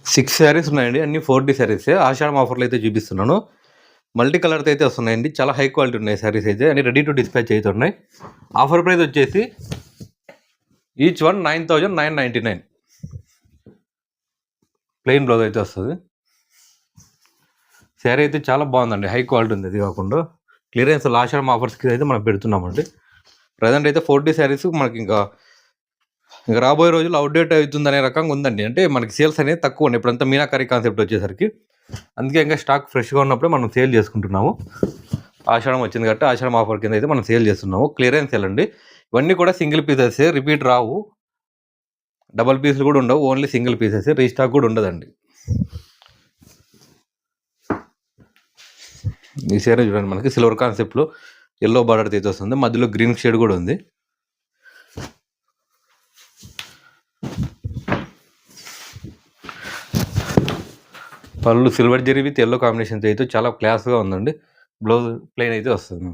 6 శారీస్ ఉన్నాయండి. అన్నీ 4D శారీసే. ఆషాఢం ఆఫర్‌లో అయితే చూపిస్తున్నాను. మల్టీ కలర్‌తో అయితే వస్తున్నాయండి. చాలా హై క్వాలిటీ ఉన్నాయి శారీస్ అయితే. అన్ని రెడీ టు డిస్పాచ్ అయితే ఉన్నాయి. ఆఫర్ ప్రైస్ వచ్చేసి ఈచ్ వన్ 9,999. ప్లెయిన్ బ్లౌజ్ అయితే వస్తుంది. శారీ అయితే చాలా బాగుందండి. హై క్వాలిటీ ఉంది. అది కాకుండా క్లియరెన్స్ ఆషాఢం ఆఫర్స్కి అయితే మనం పెడుతున్నామండి. ప్రజెంట్ అయితే 4D శారీస్ మనకి ఇంకా రాబోయే రోజుల్లో అవుట్డేట్ అవుతుందనే రకంగా ఉందండి. అంటే మనకి సేల్స్ అనేది తక్కువ ఉన్నాయి. ఇప్పుడంతా మీనాకరీ కాన్సెప్ట్ వచ్చేసరికి. అందుకే ఇంకా స్టాక్ ఫ్రెష్గా ఉన్నప్పుడే మనం సేల్ చేసుకుంటున్నాము. ఆషాఢం వచ్చింది కాబట్టి ఆషాఢం ఆఫర్ కింద అయితే మనం సేల్ చేస్తున్నాము. క్లియరెన్స్ సేల్ అండి. ఇవన్నీ కూడా సింగిల్ పీసెస్, రిపీట్ రావు. డబల్ పీసులు కూడా ఉండవు. Only single pieces. రీస్టాక్ కూడా ఉండదండి. ఈ శారీ చూడండి, మనకి సిల్వర్ కాన్సెప్ట్లో ఎల్లో బార్డర్ అయితే వస్తుంది. మధ్యలో గ్రీన్ షేడ్ కూడా ఉంది. పళ్ళు silver zari with yellow combination అయితే చాలా క్లాస్గా ఉందండి. బ్లౌజ్ ప్లెయిన్ అయితే వస్తుంది.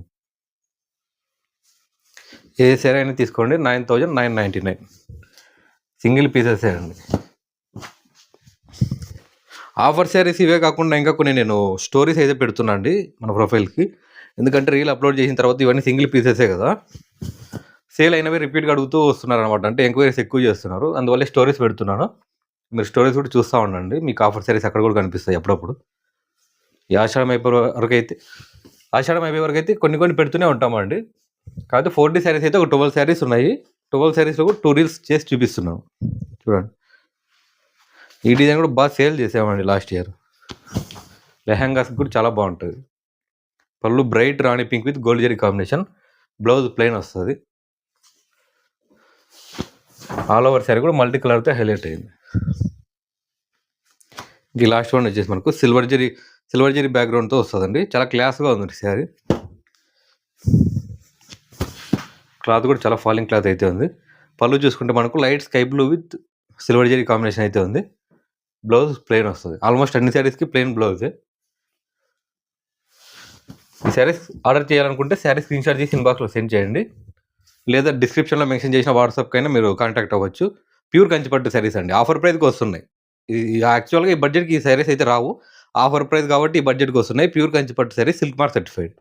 ఏ శారీ అయినా తీసుకోండి. 9,999 సింగిల్ పీసెసే అండి. ఆఫర్ శారీస్ ఇవే కాకుండా ఇంకా కొన్ని నేను స్టోరీస్ అయితే పెడుతున్నా అండి మన ప్రొఫైల్కి. ఎందుకంటే రీల్ అప్లోడ్ చేసిన తర్వాత ఇవన్నీ సింగిల్ పీసెసే కదా, సేల్ అయినవి రిపీట్గా అడుగుతూ వస్తున్నారు అనమాట. అంటే ఎంక్వైరీస్ ఎక్కువ చేస్తున్నారు. అందువల్ల స్టోరీస్ పెడుతున్నాను. మీరు స్టోరీస్ కూడా చూస్తూ ఉండండి. మీకు ఆఫర్ శారీస్ అక్కడ కూడా కనిపిస్తాయి అప్పుడప్పుడు. ఈ ఆషాఢం అయిపోయే వరకు అయితే కొన్ని పెడుతూనే ఉంటామండి. కాకపోతే 4D శారీస్ అయితే ఒక 12 శారీస్ ఉన్నాయి. 12 శారీస్లో కూడా 2 రీల్స్ చేసి చూపిస్తున్నాం. చూడండి, ఈ డిజైన్ కూడా బాగా సేల్ చేసామండి లాస్ట్ ఇయర్. లెహంగాస్ కూడా చాలా బాగుంటుంది. పళ్ళు bright Rani pink with gold zari combination. Blouse plain వస్తుంది. ఆల్ ఓవర్ శారీ కూడా మల్టీ కలర్తో హైలైట్ అయింది. ఇది లాస్ట్ వన్ వచ్చేసి మనకు సిల్వర్ జరీ బ్యాక్గ్రౌండ్తో వస్తుందండి. చాలా క్లాస్గా ఉంది శారీ. క్లాత్ కూడా చాలా ఫాలింగ్ క్లాత్ అయితే ఉంది. పళ్ళు చూసుకుంటే మనకు light sky blue with silver zari combination అయితే ఉంది. బ్లౌజ్ ప్లెయిన్ వస్తుంది. ఆల్మోస్ట్ అన్ని శారీస్కి ప్లెయిన్ బ్లౌజే. ఈ శారీస్ ఆర్డర్ చేయాలనుకుంటే శారీ స్క్రీన్ షాట్ చేసి ఇన్బాక్స్లో సెండ్ చేయండి. లేదా డిస్క్రిప్షన్లో మెన్షన్ చేసిన వాట్సాప్కి అయినా మీరు కాంటాక్ట్ అవ్వచ్చు. ప్యూర్ కంచిపట్టు శారీస్ అండి. ఆఫర్ ప్రైస్కి వస్తున్నాయి. యాక్చువల్గా ఈ బడ్జెట్కి ఈ శారీస్ అయితే రావు. ఆఫర్ ప్రైస్ కాబట్టి ఈ బడ్జెట్కి వస్తున్నాయి. ప్యూర్ కంచిపట్టు శారీస్ సిల్క్ మార్క్ సర్టిఫైడ్.